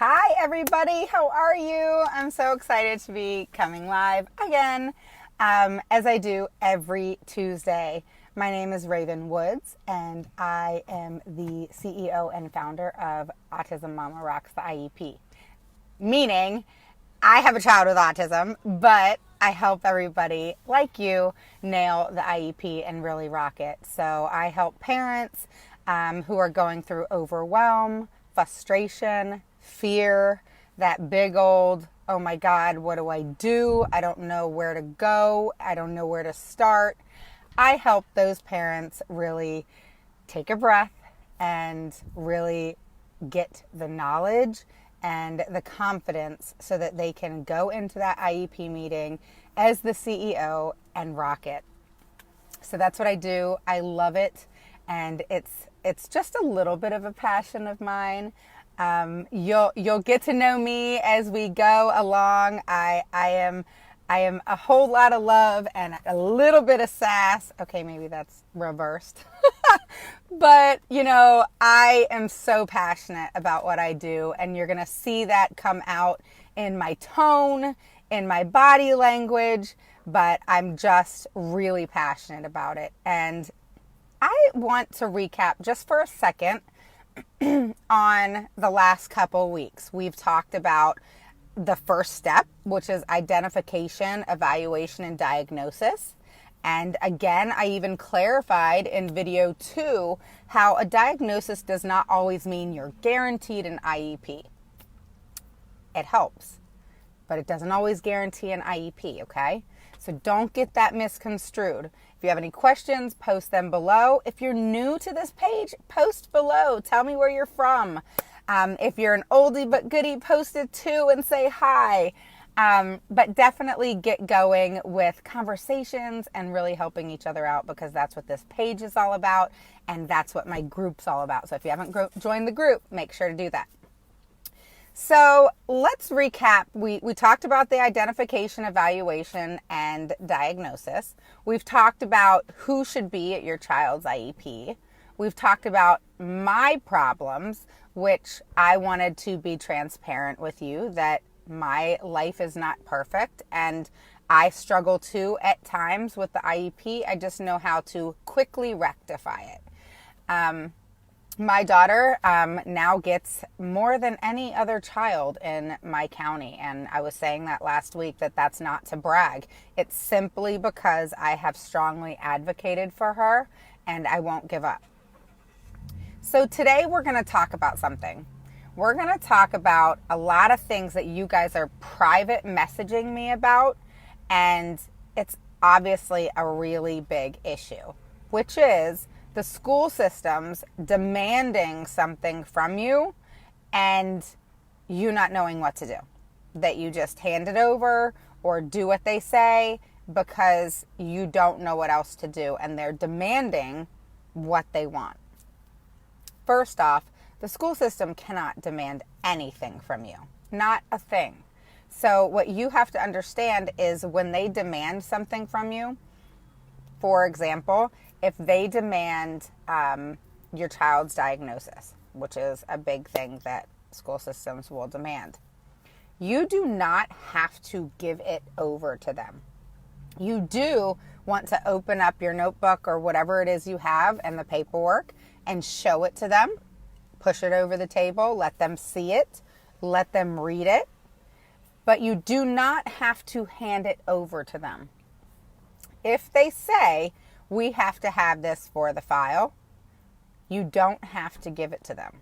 Hi, everybody. How are you? I'm so excited to be coming live again, as I do every Tuesday. My name is Raven Woods, and I am the CEO and founder of Autism Mama Rocks the IEP. Meaning, I have a child with autism, but I help everybody like you nail the IEP and really rock it. So I help parents who are going through overwhelm, frustration, fear, that big old, oh my God, what do I do? I don't know where to go. I don't know where to start. I help those parents really take a breath and really get the knowledge and the confidence so that they can go into that IEP meeting as the CEO and rock it. So that's what I do. I love it, and it's just a little bit of a passion of mine. You'll get to know me as we go along. I am a whole lot of love and a little bit of sass. Okay, maybe that's reversed. But, I am so passionate about what I do, and you're going to see that come out in my tone, in my body language, but I'm just really passionate about it. And I want to recap just for a second on the last couple weeks. We've talked about the first step, which is identification, evaluation, and diagnosis. And again, I even clarified in video 2 how a diagnosis does not always mean you're guaranteed an IEP. It helps, but it doesn't always guarantee an IEP, okay? So don't get that misconstrued. If you have any questions, post them below. If you're new to this page, post below. Tell me where you're from. If you're an oldie but goodie, post it too and say hi. But definitely get going with conversations and really helping each other out, because that's what this page is all about, and that's what my group's all about. So if you haven't joined the group, make sure to do that. So let's recap. We talked about the identification, evaluation, and diagnosis. We've talked about who should be at your child's IEP. We've talked about my problems, which I wanted to be transparent with you that my life is not perfect, and I struggle too at times with the IEP. I just know how to quickly rectify it. My daughter now gets more than any other child in my county, and I was saying that last week that that's not to brag. It's simply because I have strongly advocated for her, and I won't give up. So today we're going to talk about something. We're going to talk about a lot of things that you guys are private messaging me about, and it's obviously a really big issue, which is the school systems demanding something from you and you not knowing what to do. That you just hand it over or do what they say because you don't know what else to do, and they're demanding what they want. First off, the school system cannot demand anything from you, not a thing. So what you have to understand is when they demand something from you, for example, if they demand your child's diagnosis, which is a big thing that school systems will demand, you do not have to give it over to them. You do want to open up your notebook or whatever it is you have and the paperwork and show it to them. Push it over the table, let them see it, let them read it, but you do not have to hand it over to them. If they say, we have to have this for the file, you don't have to give it to them.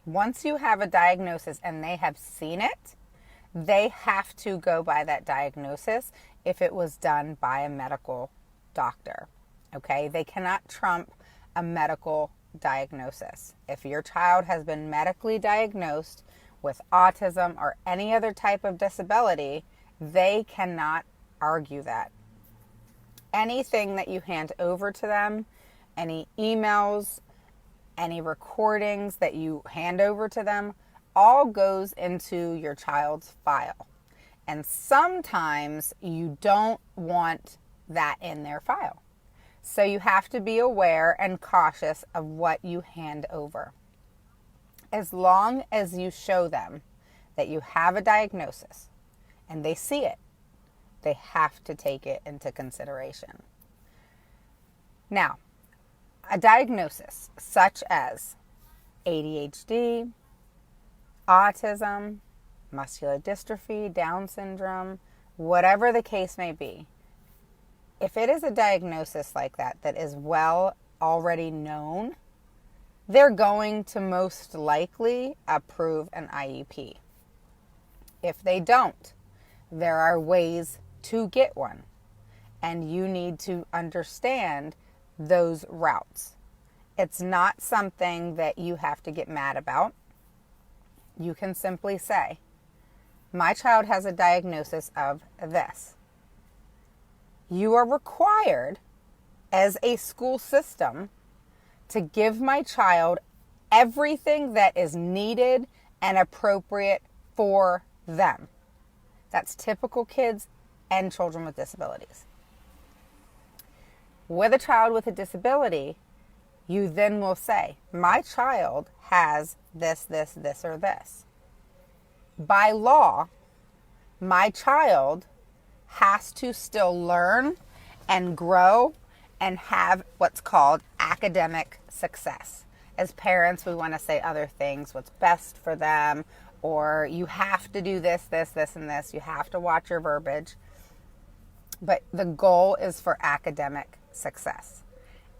Once you have a diagnosis and they have seen it, they have to go by that diagnosis if it was done by a medical doctor. Okay? They cannot trump a medical diagnosis. If your child has been medically diagnosed with autism or any other type of disability, they cannot argue that. Anything that you hand over to them, any emails, any recordings that you hand over to them, all goes into your child's file. And sometimes you don't want that in their file. So you have to be aware and cautious of what you hand over. As long as you show them that you have a diagnosis and they see it, they have to take it into consideration. Now, a diagnosis such as ADHD, autism, muscular dystrophy, Down syndrome, whatever the case may be, if it is a diagnosis like that that is well already known, they're going to most likely approve an IEP. If they don't, there are ways to get one, and you need to understand those routes. It's not something that you have to get mad about. You can simply say, my child has a diagnosis of this. You are required as a school system to give my child everything that is needed and appropriate for them. That's typical kids and children with disabilities. With a child with a disability, you then will say, my child has this, this, this, or this. By law, my child has to still learn and grow and have what's called academic success. As parents, we want to say other things, what's best for them, or you have to do this, this, this, and this. You have to watch your verbiage. But the goal is for academic success.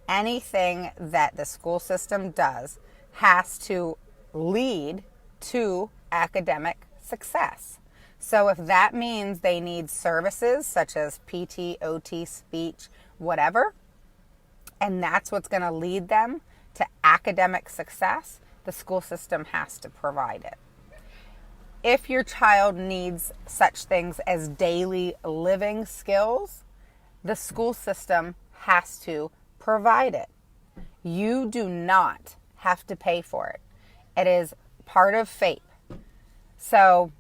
Anything that the school system does has to lead to academic success. So if that means they need services such as PT, OT, speech, whatever, and that's what's going to lead them to academic success, the school system has to provide it. If your child needs such things as daily living skills, the school system has to provide it. You do not have to pay for it. It is part of FAPE. So,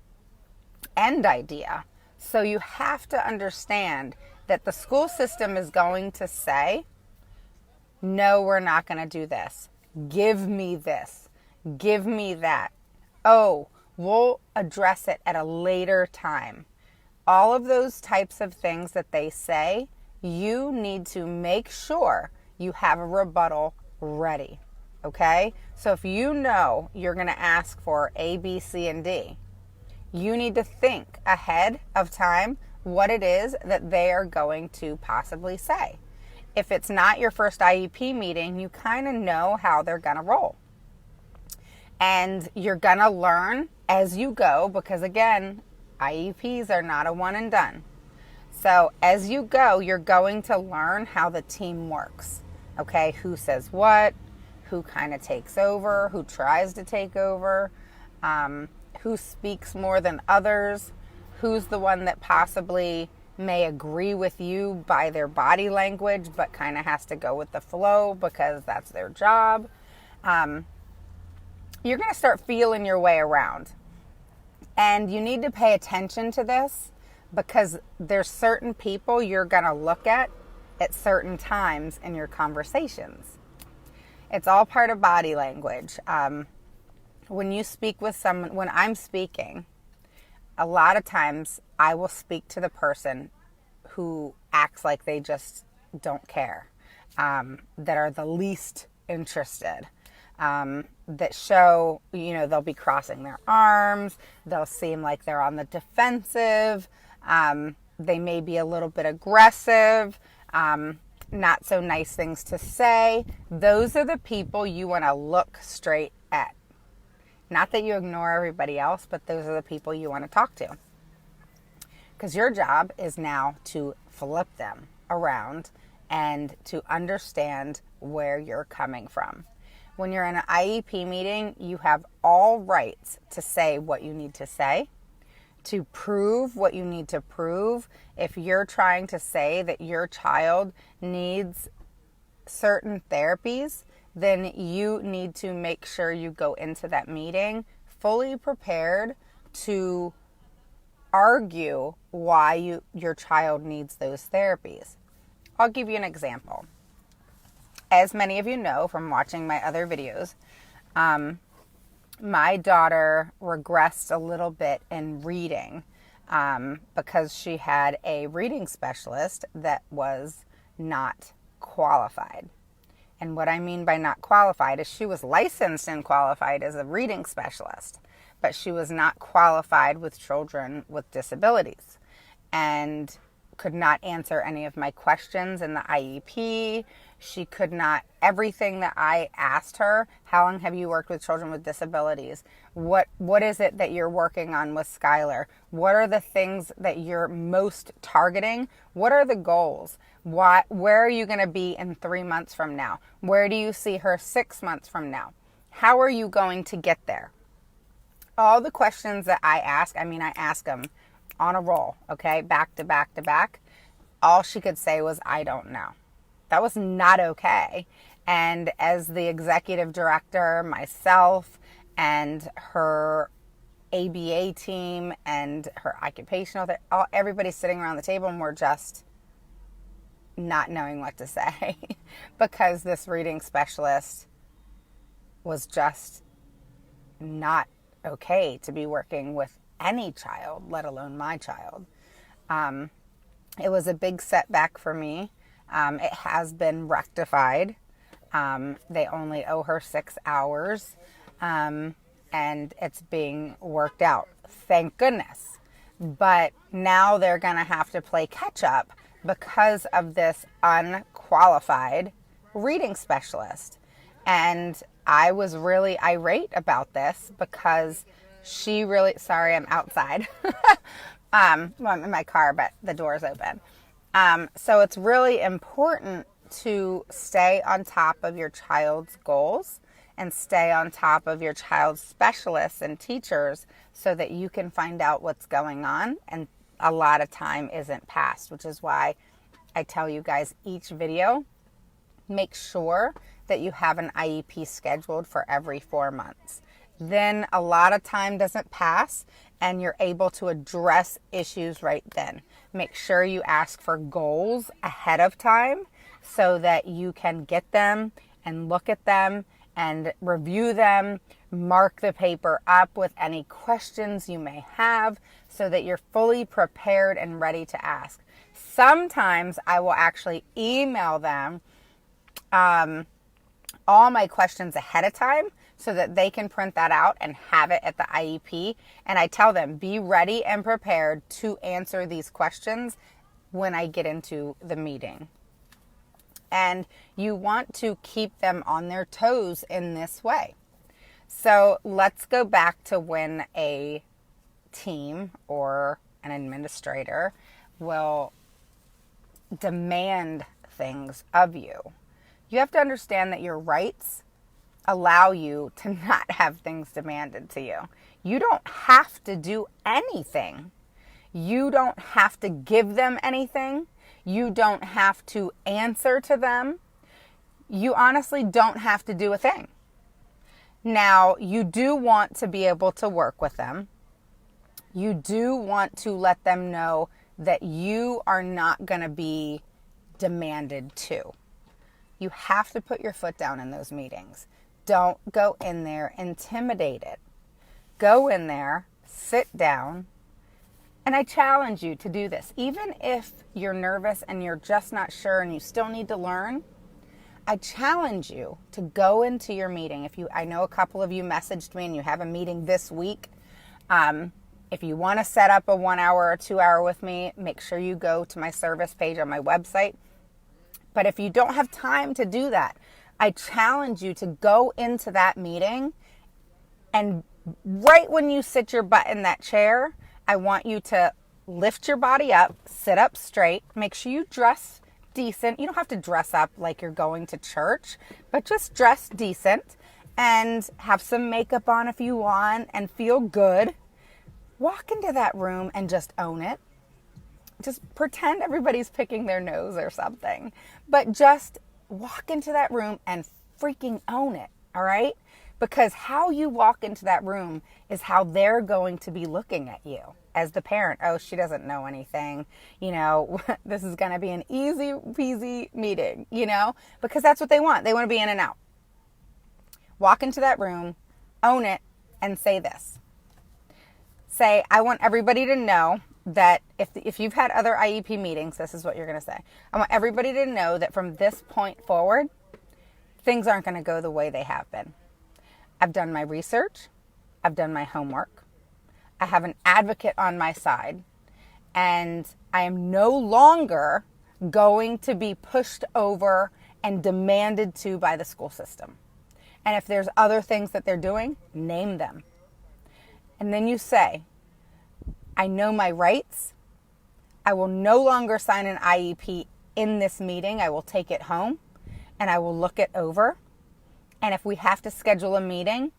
end idea. So you have to understand that the school system is going to say, no, we're not going to do this. Give me this. Give me that. Oh, we'll address it at a later time. All of those types of things that they say, you need to make sure you have a rebuttal ready. Okay? So if you know you're going to ask for A, B, C, and D, you need to think ahead of time what it is that they are going to possibly say. If it's not your first IEP meeting, you kind of know how they're going to roll. And you're going to learn as you go because, again, IEPs are not a one and done. So as you go, you're going to learn how the team works. Okay, who says what, who kind of takes over, who tries to take over, who speaks more than others, who's the one that possibly may agree with you by their body language but kind of has to go with the flow because that's their job. You're going to start feeling your way around. And you need to pay attention to this because there's certain people you're going to look at certain times in your conversations. It's all part of body language. When you speak with someone, when I'm speaking, a lot of times I will speak to the person who acts like they just don't care, that are the least interested, that show, they'll be crossing their arms, they'll seem like they're on the defensive, they may be a little bit aggressive, not so nice things to say. Those are the people you want to look straight at. Not that you ignore everybody else, but those are the people you want to talk to. Because your job is now to flip them around and to understand where you're coming from. When you're in an IEP meeting, you have all rights to say what you need to say, to prove what you need to prove. If you're trying to say that your child needs certain therapies, then you need to make sure you go into that meeting fully prepared to argue why your child needs those therapies. I'll give you an example. As many of you know from watching my other videos, my daughter regressed a little bit in reading because she had a reading specialist that was not qualified. And what I mean by not qualified is she was licensed and qualified as a reading specialist, but she was not qualified with children with disabilities and could not answer any of my questions in the IEP. She could not, everything that I asked her, how long have you worked with children with disabilities? What is it that you're working on with Skylar? What are the things that you're most targeting? What are the goals? Where are you going to be in 3 months from now? Where do you see her 6 months from now? How are you going to get there? All the questions that I ask them on a roll, okay, back to back to back. All she could say was, I don't know. That was not okay. And as the executive director, myself, and her ABA team and her occupational, everybody sitting around the table, and we're just not knowing what to say because this reading specialist was just not okay to be working with any child, let alone my child. It was a big setback for me. It has been rectified. They only owe her 6 hours, and it's being worked out. Thank goodness. But now they're going to have to play catch up because of this unqualified reading specialist. And I was really irate about this because she really, sorry, I'm outside. I'm in my car, but the door's open. So it's really important to stay on top of your child's goals and stay on top of your child's specialists and teachers so that you can find out what's going on. And a lot of time isn't passed, which is why I tell you guys each video, make sure that you have an IEP scheduled for every 4 months. Then a lot of time doesn't pass and you're able to address issues right then. Make sure you ask for goals ahead of time so that you can get them and look at them and review them, mark the paper up with any questions you may have so that you're fully prepared and ready to ask. Sometimes I will actually email them all my questions ahead of time so that they can print that out and have it at the IEP. And I tell them, be ready and prepared to answer these questions when I get into the meeting. And you want to keep them on their toes in this way. So let's go back to when a team or an administrator will demand things of you. You have to understand that your rights allow you to not have things demanded to you. You don't have to do anything. You don't have to give them anything. You don't have to answer to them. You honestly don't have to do a thing. Now, you do want to be able to work with them. You do want to let them know that you are not going to be demanded to. You have to put your foot down in those meetings. Don't go in there intimidated. Go in there, sit down, and I challenge you to do this. Even if you're nervous and you're just not sure and you still need to learn, I challenge you to go into your meeting. I know a couple of you messaged me and you have a meeting this week. If you want to set up a 1 hour or 2 hour with me, make sure you go to my service page on my website. But if you don't have time to do that, I challenge you to go into that meeting, and right when you sit your butt in that chair, I want you to lift your body up, sit up straight, make sure you dress decent. You don't have to dress up like you're going to church, but just dress decent and have some makeup on if you want and feel good. Walk into that room and just own it. Just pretend everybody's picking their nose or something, but just walk into that room and freaking own it, all right? Because how you walk into that room is how they're going to be looking at you as the parent. Oh, she doesn't know anything. This is going to be an easy peasy meeting, because that's what they want. They want to be in and out. Walk into that room, own it, and say this. Say, I want everybody to know that if you've had other IEP meetings, this is what you're going to say. I want everybody to know that from this point forward, things aren't going to go the way they have been. I've done my research. I've done my homework. I have an advocate on my side. And I am no longer going to be pushed over and demanded to by the school system. And if there's other things that they're doing, name them. And then you say, I know my rights. I will no longer sign an IEP in this meeting. I will take it home and I will look it over. And if we have to schedule a meeting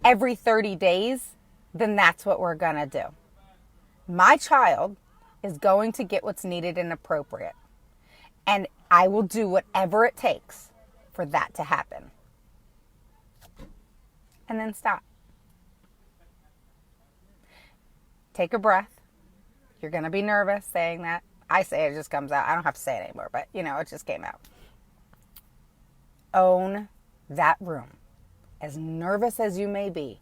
every 30 days, then that's what we're going to do. My child is going to get what's needed and appropriate. And I will do whatever it takes for that to happen. And then stop. Take a breath. You're going to be nervous saying that. I say it just comes out. I don't have to say it anymore, but it just came out. Own that room. As nervous as you may be,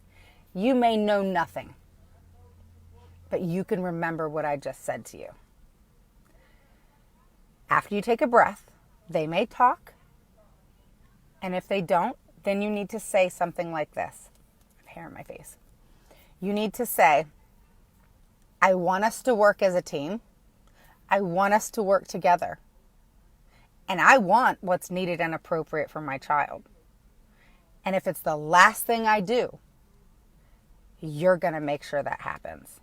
you may know nothing, but you can remember what I just said to you. After you take a breath, they may talk, and if they don't, then you need to say something like this. I have hair in my face. You need to say, I want us to work as a team. I want us to work together. And I want what's needed and appropriate for my child. And if it's the last thing I do, you're going to make sure that happens.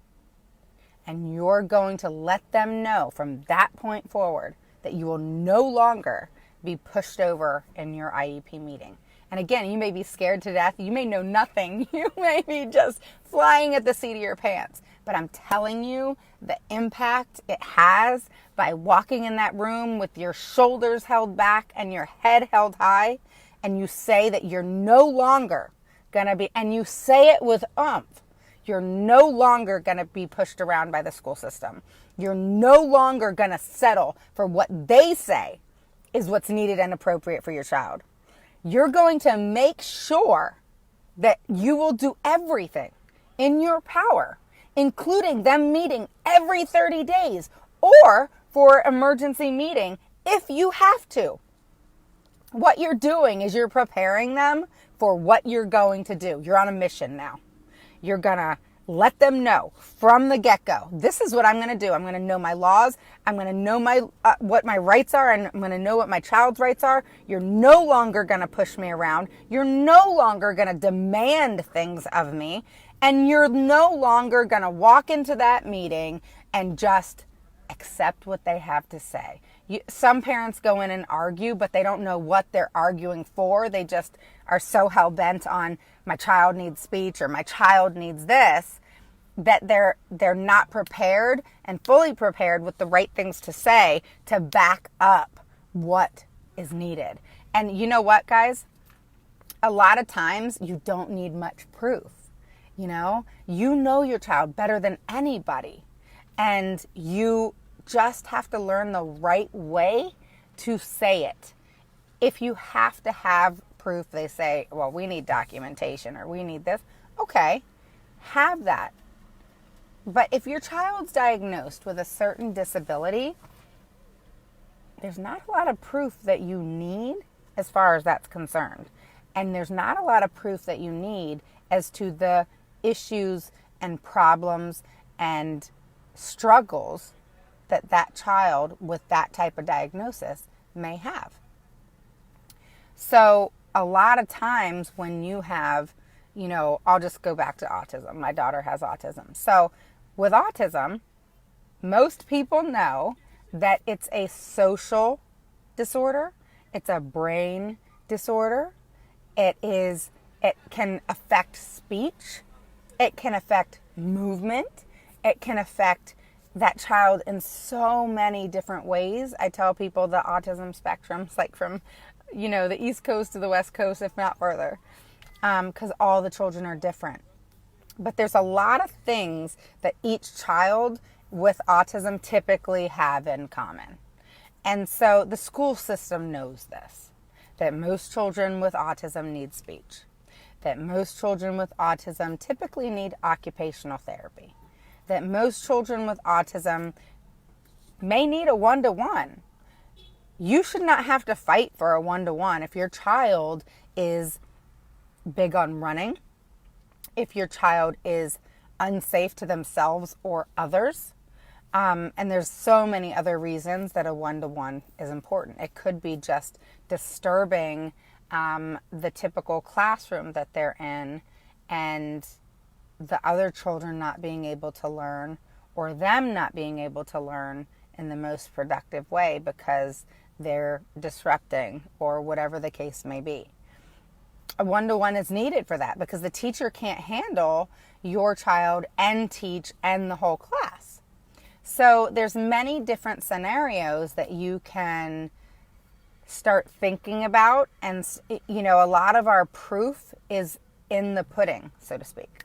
And you're going to let them know from that point forward that you will no longer be pushed over in your IEP meeting. And again, you may be scared to death. You may know nothing. You may be just flying at the seat of your pants. But I'm telling you the impact it has by walking in that room with your shoulders held back and your head held high. And you say that you're no longer going to be, and you say it with oomph, you're no longer going to be pushed around by the school system. You're no longer going to settle for what they say is what's needed and appropriate for your child. You're going to make sure that you will do everything in your power, including them meeting every 30 days or for emergency meeting if you have to. What you're doing is you're preparing them for what you're going to do. You're on a mission now. You're going to let them know from the get-go, this is what I'm going to do. I'm going to know my laws. I'm going to know what my rights are, and I'm going to know what my child's rights are. You're no longer going to push me around. You're no longer going to demand things of me. And you're no longer going to walk into that meeting and just accept what they have to say. Some parents go in and argue, but they don't know what they're arguing for. They just are so hell-bent on my child needs speech or my child needs this, that they're not prepared and fully prepared with the right things to say to back up what is needed. And you know what, guys? A lot of times you don't need much proof. You know your child better than anybody. And you just have to learn the right way to say it. If you have to have proof, they say, well, we need documentation or we need this. Okay, have that. But if your child's diagnosed with a certain disability, there's not a lot of proof that you need as far as that's concerned. And there's not a lot of proof that you need as to the issues and problems and struggles that child with that type of diagnosis may have. So a lot of times when you have, I'll just go back to autism. My daughter has autism. So with autism, most people know that it's a social disorder. It's a brain disorder. It can affect speech. It can affect movement. It can affect that child in so many different ways. I tell people the autism spectrum's like from, the East Coast to the West Coast, if not further, because all the children are different. But there's a lot of things that each child with autism typically have in common. And so the school system knows this, that most children with autism need speech. that most children with autism typically need occupational therapy, that most children with autism may need a one-to-one. You should not have to fight for a one-to-one if your child is big on running, if your child is unsafe to themselves or others. And there's so many other reasons that a one-to-one is important. It could be just disturbing the typical classroom that they're in and the other children not being able to learn, or them not being able to learn in the most productive way because they're disrupting, or whatever the case may be. A one-to-one is needed for that because the teacher can't handle your child and teach and the whole class. So there's many different scenarios that you can start thinking about. And, a lot of our proof is in the pudding, so to speak.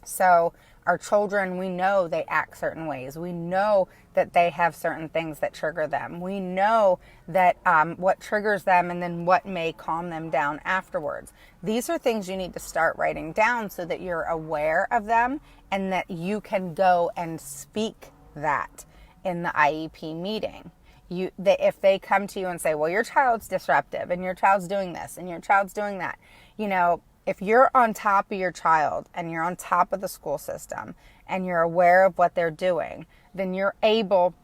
So our children, we know they act certain ways. We know that they have certain things that trigger them. We know that what triggers them and then what may calm them down afterwards. These are things you need to start writing down so that you're aware of them and that you can go and speak that in the IEP meeting. If they come to you and say, well, your child's disruptive and your child's doing this and your child's doing that, if you're on top of your child and you're on top of the school system and you're aware of what they're doing, then you're able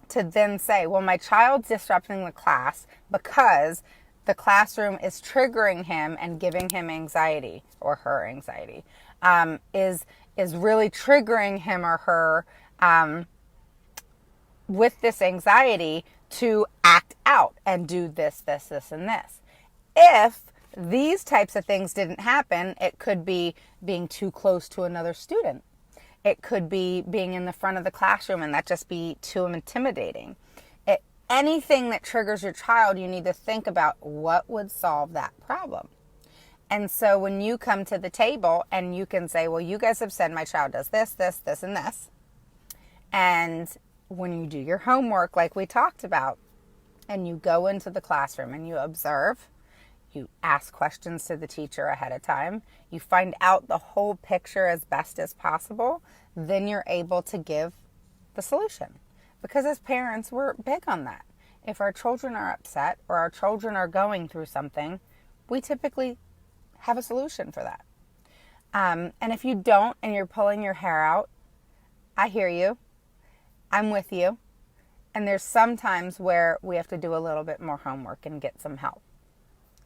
to then say, well, my child's disrupting the class because the classroom is triggering him and giving him anxiety, or her anxiety, is really triggering him or her with this anxiety to act out and do this, this, this, and this. If these types of things didn't happen, it could be being too close to another student. It could be being in the front of the classroom and that just be too intimidating. Anything that triggers your child, you need to think about what would solve that problem. And so when you come to the table and you can say, well, you guys have said my child does this, this, this, and this. And when you do your homework, like we talked about, and you go into the classroom and you observe, you ask questions to the teacher ahead of time, you find out the whole picture as best as possible, then you're able to give the solution. Because as parents, we're big on that. If our children are upset or our children are going through something, we typically have a solution for that. And if you don't and you're pulling your hair out, I hear you. I'm with you. And there's some times where we have to do a little bit more homework and get some help.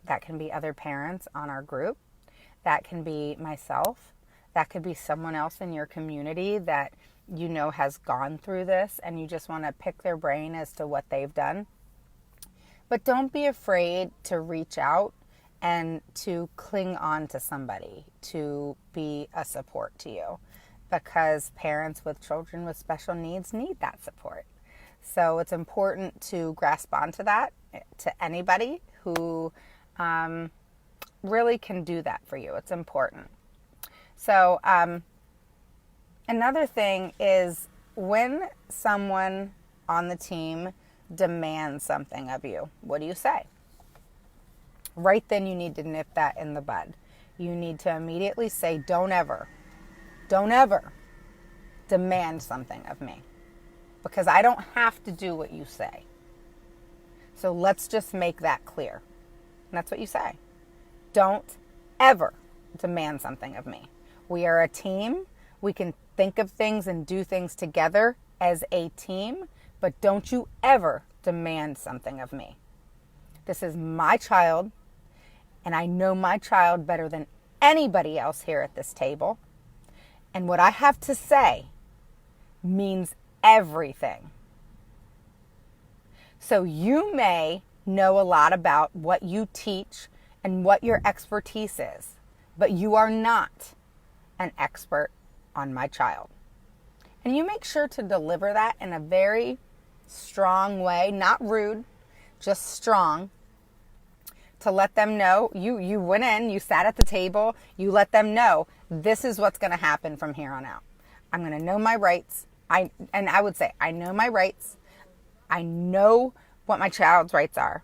That can be other parents on our group. That can be myself. That could be someone else in your community that has gone through this and you just want to pick their brain as to what they've done. But don't be afraid to reach out and to cling on to somebody to be a support to you, because parents with children with special needs need that support. So it's important to grasp onto that, to anybody who really can do that for you. It's important. So another thing is when someone on the team demands something of you, what do you say? Right then you need to nip that in the bud. You need to immediately say, don't ever demand something of me, because I don't have to do what you say. So let's just make that clear. And that's what you say. Don't ever demand something of me. We are a team. We can think of things and do things together as a team, but don't you ever demand something of me. This is my child, and I know my child better than anybody else here at this table. And what I have to say means everything. So you may know a lot about what you teach and what your expertise is, but you are not an expert on my child. And you make sure to deliver that in a very strong way, not rude, just strong, to let them know you went in, you sat at the table, you let them know this is what's going to happen from here on out. I'm going to know my rights. I would say I know my rights. I know what my child's rights are.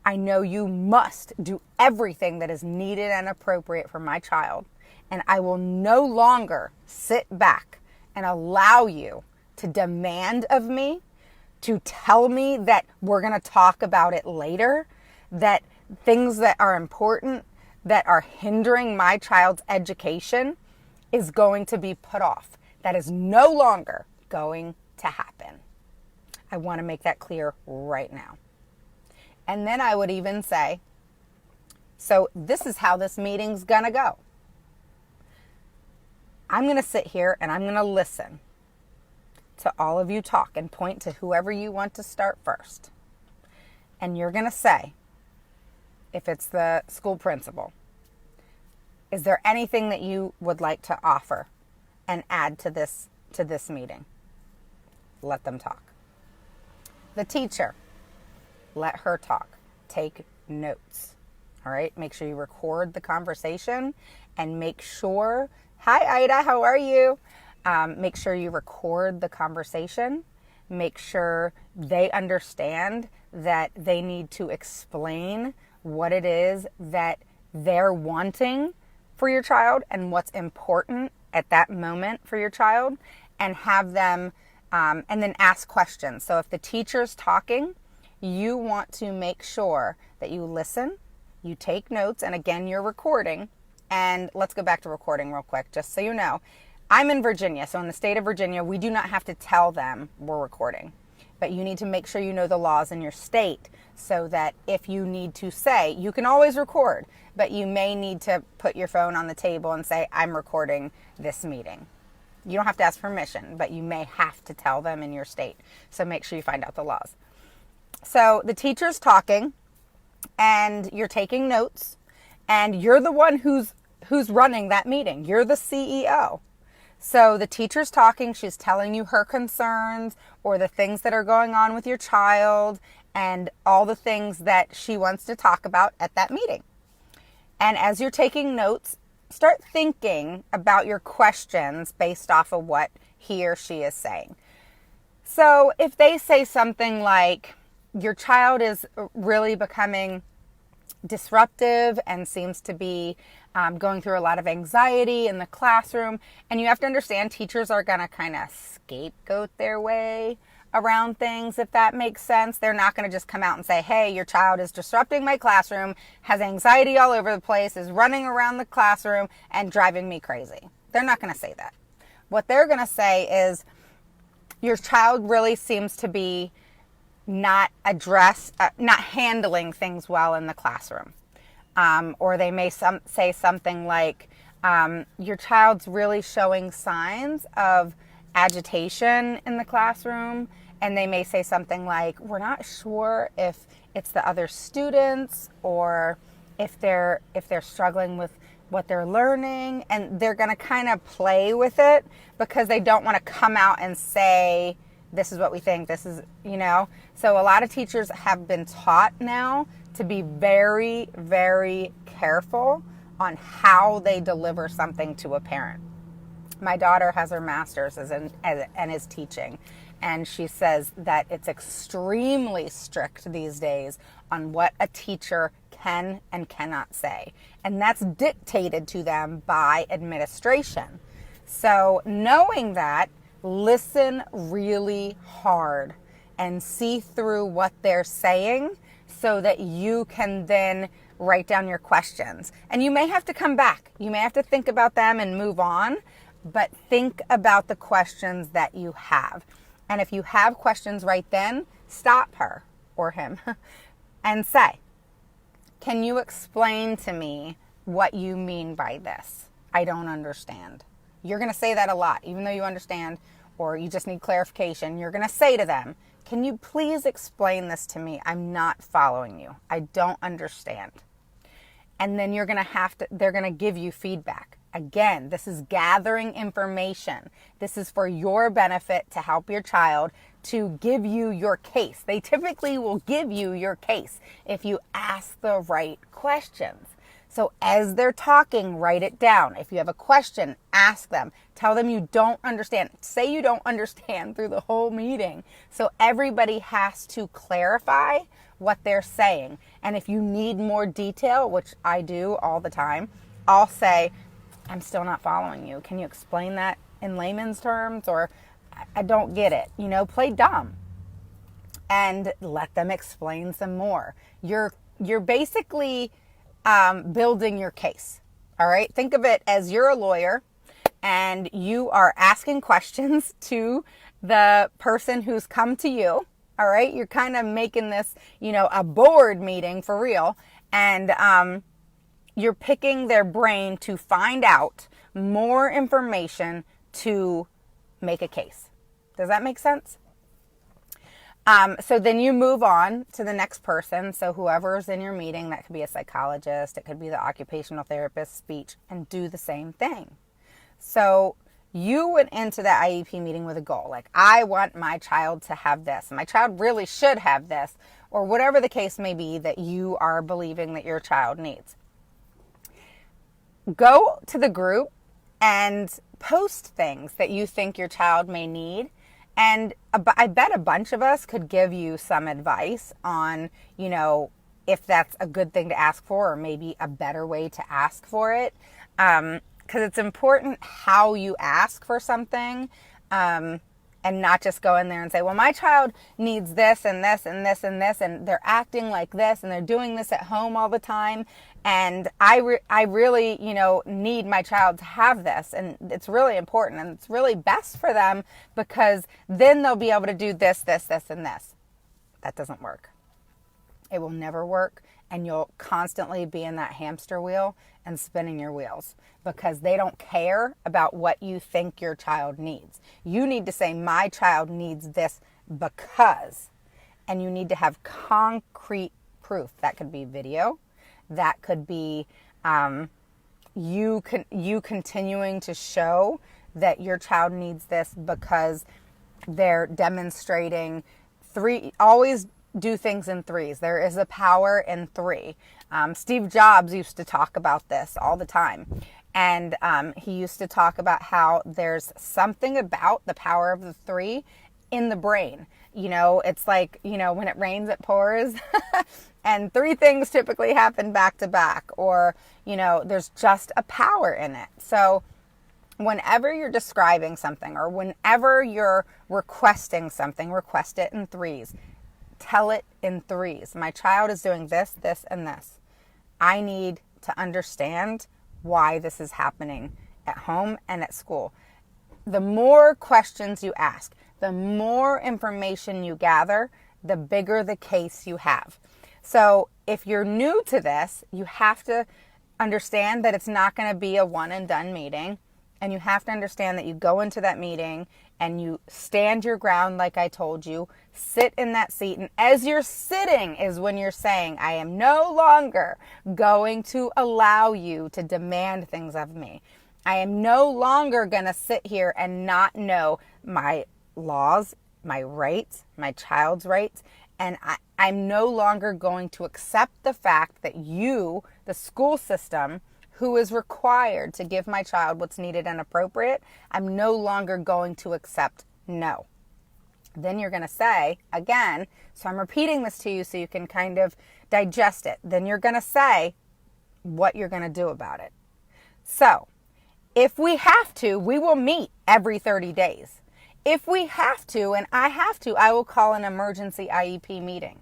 I know you must do everything that is needed and appropriate for my child, and I will no longer sit back and allow you to demand of me, to tell me that we're going to talk about it later, that things that are important, that are hindering my child's education is going to be put off. That is no longer going to happen. I want to make that clear right now. And then I would even say, so this is how this meeting's going to go. I'm going to sit here and I'm going to listen to all of you talk and point to whoever you want to start first. And you're going to say, if it's the school principal, is there anything that you would like to offer and add to this meeting? Let them talk. The teacher, let her talk. Take notes. All right? Make sure you record the conversation and make sure, hi Ida, how are you? Make sure you record the conversation. Make sure they understand that they need to explain what it is that they're wanting for your child and what's important at that moment for your child, and have them, and then ask questions. So if the teacher's talking, you want to make sure that you listen, you take notes, and again, you're recording. And let's go back to recording real quick, just so you know. I'm in Virginia, so in the state of Virginia, we do not have to tell them we're recording. But you need to make sure you know the laws in your state so that if you need to say, you can always record, but you may need to put your phone on the table and say, I'm recording this meeting. You don't have to ask permission, but you may have to tell them in your state. So make sure you find out the laws. So the teacher's talking and you're taking notes, and you're the one who's running that meeting. You're the CEO. So the teacher's talking, she's telling you her concerns or the things that are going on with your child and all the things that she wants to talk about at that meeting. And as you're taking notes, start thinking about your questions based off of what he or she is saying. So if they say something like, your child is really becoming disruptive and seems to be going through a lot of anxiety in the classroom. And you have to understand, teachers are going to kind of scapegoat their way around things, if that makes sense. They're not going to just come out and say, hey, your child is disrupting my classroom, has anxiety all over the place, is running around the classroom and driving me crazy. They're not going to say that. What they're going to say is, your child really seems to be not handling things well in the classroom. Or they may say something like, your child's really showing signs of agitation in the classroom. And they may say something like, we're not sure if it's the other students or if they're struggling with what they're learning. And they're going to kind of play with it because they don't want to come out and say, this is what we think, this is, So a lot of teachers have been taught now to be very, very careful on how they deliver something to a parent. My daughter has her master's and is teaching, and she says that it's extremely strict these days on what a teacher can and cannot say. And that's dictated to them by administration. So knowing that, listen really hard and see through what they're saying so that you can then write down your questions. And you may have to come back. You may have to think about them and move on, but think about the questions that you have. And if you have questions right then, stop her or him and say, can you explain to me what you mean by this? I don't understand. You're going to say that a lot, even though you understand or you just need clarification. You're going to say to them, can you please explain this to me? I'm not following you. I don't understand. And then they're going to give you feedback. Again, this is gathering information. This is for your benefit to help your child, to give you your case. They typically will give you your case if you ask the right questions. So as they're talking, write it down. If you have a question, ask them. Tell them you don't understand. Say you don't understand through the whole meeting. So everybody has to clarify what they're saying. And if you need more detail, which I do all the time, I'll say, I'm still not following you. Can you explain that in layman's terms? Or I don't get it. Play dumb and let them explain some more. You're basically building your case. All right. Think of it as you're a lawyer and you are asking questions to the person who's come to you. All right. You're kind of making this, a board meeting for real. And you're picking their brain to find out more information to make a case. Does that make sense? So then you move on to the next person. So whoever's in your meeting, that could be a psychologist, it could be the occupational therapist, speech, and do the same thing. So you went into that IEP meeting with a goal. Like, I want my child to have this. My child really should have this, or whatever the case may be that you are believing that your child needs. Go to the group and post things that you think your child may need. And I bet a bunch of us could give you some advice on, if that's a good thing to ask for or maybe a better way to ask for it. Because it's important how you ask for something, and not just go in there and say, well, my child needs this and this and this and this, and they're acting like this and they're doing this at home all the time. And I really, need my child to have this. And it's really important and it's really best for them because then they'll be able to do this, this, this, and this. That doesn't work. It will never work. And you'll constantly be in that hamster wheel and spinning your wheels because they don't care about what you think your child needs. You need to say, my child needs this because, and you need to have concrete proof. That could be video. That could be you continuing to show that your child needs this because they're demonstrating always do things in threes. There is a power in three. Steve Jobs used to talk about this all the time. And he used to talk about how there's something about the power of the three in the brain. It's like, when it rains, it pours. And three things typically happen back to back, or, there's just a power in it. So whenever you're describing something or whenever you're requesting something, request it in threes. Tell it in threes. My child is doing this, this, and this. I need to understand why this is happening at home and at school. The more questions you ask, the more information you gather, the bigger the case you have. So if you're new to this, you have to understand that it's not going to be a one and done meeting. And you have to understand that you go into that meeting and you stand your ground like I told you, sit in that seat. And as you're sitting is when you're saying, I am no longer going to allow you to demand things of me. I am no longer going to sit here and not know my laws, my rights, my child's rights. And I'm no longer going to accept the fact that you, the school system, who is required to give my child what's needed and appropriate, I'm no longer going to accept no. Then you're going to say, again, so I'm repeating this to you so you can kind of digest it. Then you're going to say what you're going to do about it. So if we have to, we will meet every 30 days. If we have to, and I have to, I will call an emergency IEP meeting.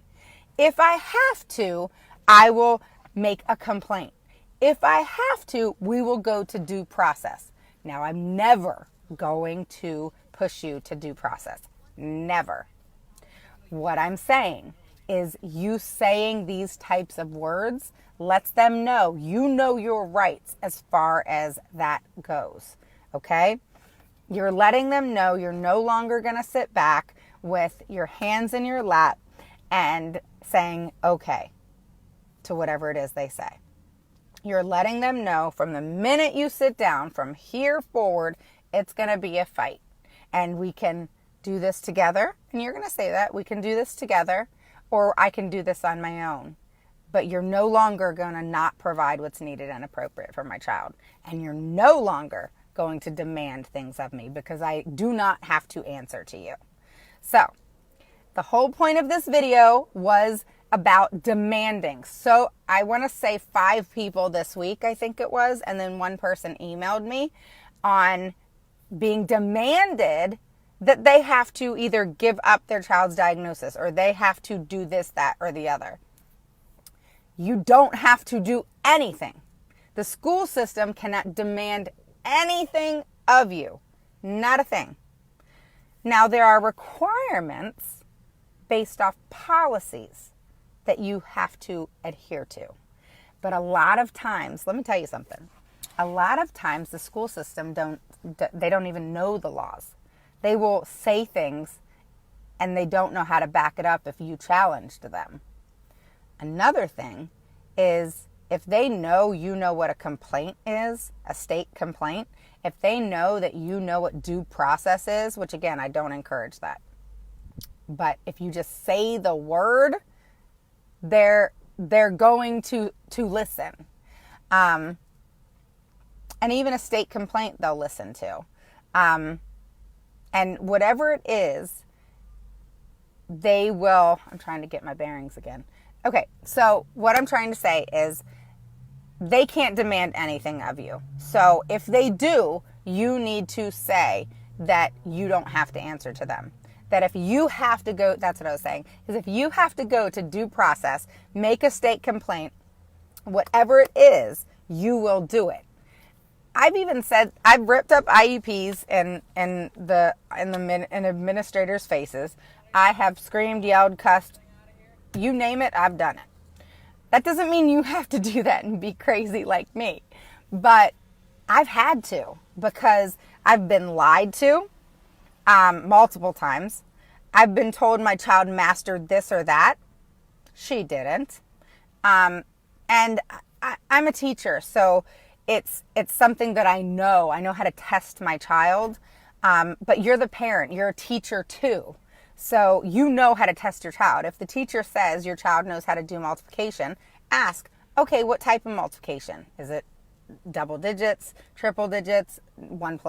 If I have to, I will make a complaint. If I have to, we will go to due process. Now, I'm never going to push you to due process. Never. What I'm saying is you saying these types of words lets them know you know your rights as far as that goes. Okay? You're letting them know you're no longer going to sit back with your hands in your lap and saying okay to whatever it is they say. You're letting them know from the minute you sit down, from here forward, it's going to be a fight. And we can do this together. And you're going to say that. We can do this together, or I can do this on my own. but you're no longer going to not provide what's needed and appropriate for my child. And you're no longer going to demand things of me because I do not have to answer to you. So the whole point of this video was about demanding. So I want to say 5 people this week, I think it was, and then one person emailed me on being demanded that they have to either give up their child's diagnosis or they have to do this, that, or the other. You don't have to do anything. The school system cannot demand anything of you. Not a thing. Now, there are requirements based off policies that you have to adhere to. But a lot of times, let me tell you something. A lot of times the school system don't even know the laws. They will say things and they don't know how to back it up if you challenge them. Another thing is if they know you know what a complaint is, a state complaint, if they know that you know what due process is, which again, I don't encourage that. But if you just say the word, they're going to listen. And even a state complaint they'll listen to. And whatever it is, they will, I'm trying to get my bearings again. Okay, so what I'm trying to say is they can't demand anything of you. So if they do, you need to say that you don't have to answer to them. That if you have to go, that's what I was saying, is if you have to go to due process, make a state complaint, whatever it is, you will do it. I've even said, I've ripped up IEPs in administrators' faces. I have screamed, yelled, cussed, you name it, I've done it. That doesn't mean you have to do that and be crazy like me. But I've had to because I've been lied to multiple times. I've been told my child mastered this or that. She didn't. And I'm a teacher, so it's something that I know. I know how to test my child. But you're the parent. You're a teacher too. So you know how to test your child. If the teacher says your child knows how to do multiplication, ask, okay, what type of multiplication? Is it double digits, triple digits, 1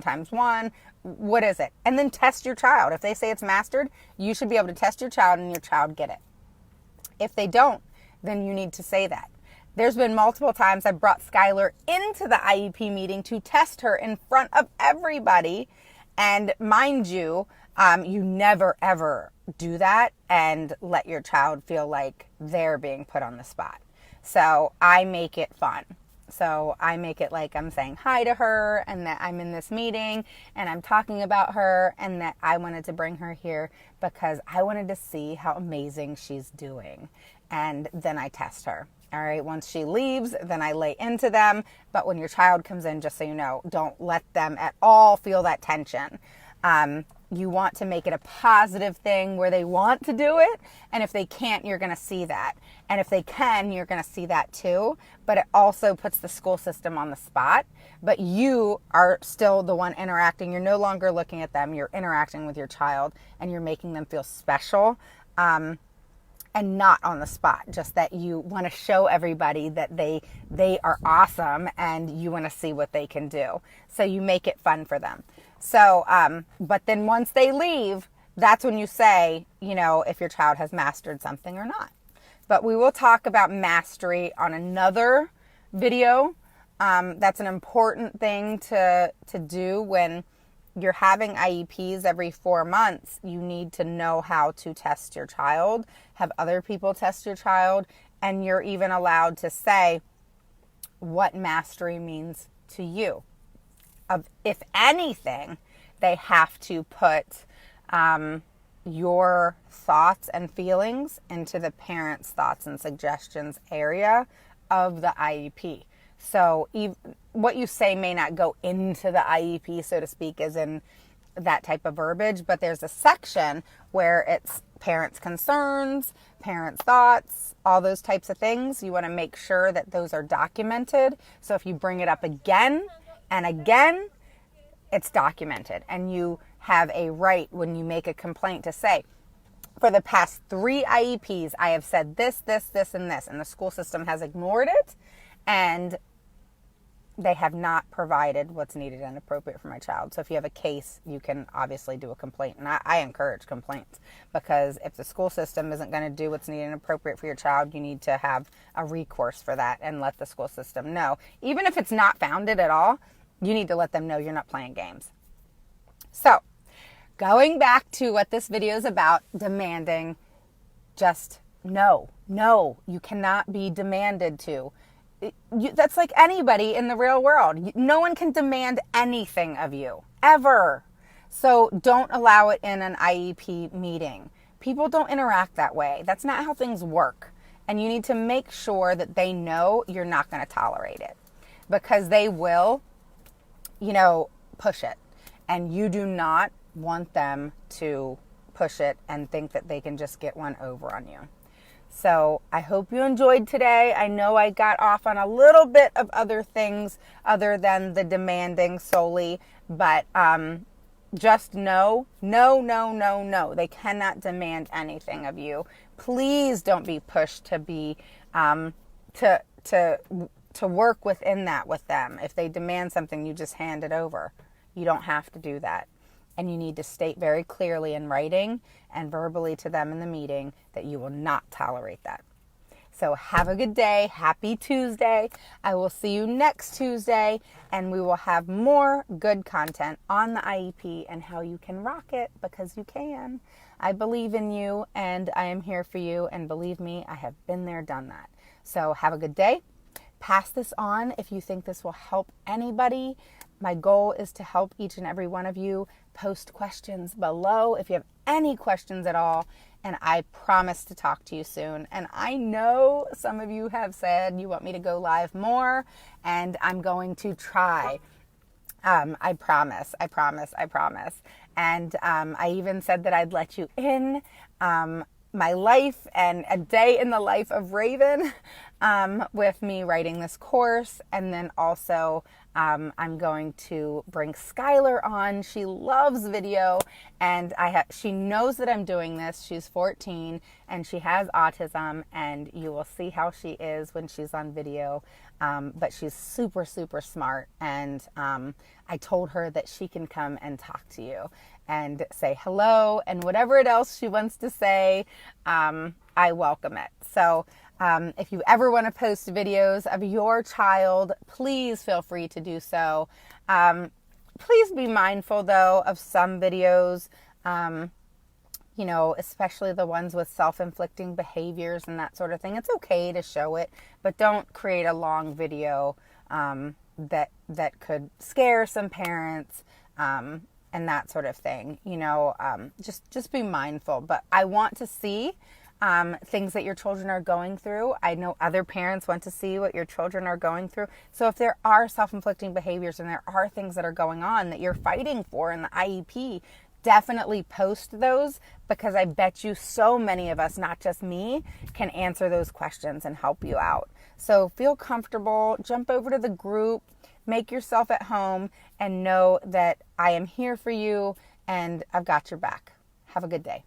times 1? What is it? And then test your child. If they say it's mastered, you should be able to test your child and your child get it. If they don't, then you need to say that. There's been multiple times I've brought Skylar into the IEP meeting to test her in front of everybody. And mind you, you never, ever do that and let your child feel like they're being put on the spot. So I make it fun. So I make it like I'm saying hi to her and that I'm in this meeting and I'm talking about her and that I wanted to bring her here because I wanted to see how amazing she's doing. And then I test her. All right, once she leaves, then I lay into them. But when your child comes in, just so you know, don't let them at all feel that tension. You want to make it a positive thing where they want to do it. And if they can't, you're going to see that. And if they can, you're going to see that too. But it also puts the school system on the spot. But you are still the one interacting. You're no longer looking at them. You're interacting with your child and you're making them feel special. And not on the spot, just that you want to show everybody that they are awesome and you want to see what they can do. So you make it fun for them. So, but then once they leave, that's when you say, you know, if your child has mastered something or not. But we will talk about mastery on another video. That's an important thing to do when you're having IEPs every 4 months. You need to know how to test your child, have other people test your child, and you're even allowed to say what mastery means to you. If anything, they have to put your thoughts and feelings into the parent's thoughts and suggestions area of the IEP. So what you say may not go into the IEP, so to speak, as in that type of verbiage, but there's a section where it's parents' concerns, parents' thoughts, all those types of things. You want to make sure that those are documented. So if you bring it up again and again, it's documented. And you have a right when you make a complaint to say, For the past 3 IEPs, I have said this, this, this, and this, and the school system has ignored it, and they have not provided what's needed and appropriate for my child. So if you have a case, you can obviously do a complaint. And I encourage complaints, because if the school system isn't going to do what's needed and appropriate for your child, you need to have a recourse for that and let the school system know. Even if it's not founded at all, you need to let them know you're not playing games. So going back to what this video is about, demanding, just no, you cannot be demanded to. That's like anybody in the real world. No one can demand anything of you, ever. So don't allow it in an IEP meeting. People don't interact that way. That's not how things work. And you need to make sure that they know you're not going to tolerate it, because they will, push it. And you do not want them to push it and think that they can just get one over on you. So I hope you enjoyed today. I know I got off on a little bit of other things other than the demanding solely, but just no. They cannot demand anything of you. Please don't be pushed to be to work within that with them. If they demand something, you just hand it over. You don't have to do that. And you need to state very clearly in writing and verbally to them in the meeting that you will not tolerate that. So have a good day. Happy Tuesday. I will see you next Tuesday, and we will have more good content on the IEP and how you can rock it, because you can. I believe in you, and I am here for you. And believe me, I have been there, done that. So have a good day. Pass this on if you think this will help anybody. My goal is to help each and every one of you. Post questions below if you have any questions at all, and I promise to talk to you soon. And I know some of you have said you want me to go live more, and I'm going to try. I promise. And I even said that I'd let you in my life and a day in the life of Raven with me writing this course. And then also I'm going to bring Skylar on. She loves video, and she knows that I'm doing this. She's 14 and she has autism, and you will see how she is when she's on video. But she's super, super smart. And I told her that she can come and talk to you and say hello, and whatever else she wants to say, I welcome it. So if you ever want to post videos of your child, please feel free to do so. Please be mindful, though, of some videos, especially the ones with self-inflicting behaviors and that sort of thing. It's okay to show it, but don't create a long video that could scare some parents and that sort of thing. Just be mindful. But I want to see things that your children are going through. I know other parents want to see what your children are going through. So if there are self-inflicting behaviors and there are things that are going on that you're fighting for in the IEP, definitely post those, because I bet you so many of us, not just me, can answer those questions and help you out. So feel comfortable, jump over to the group, make yourself at home, and know that I am here for you and I've got your back. Have a good day.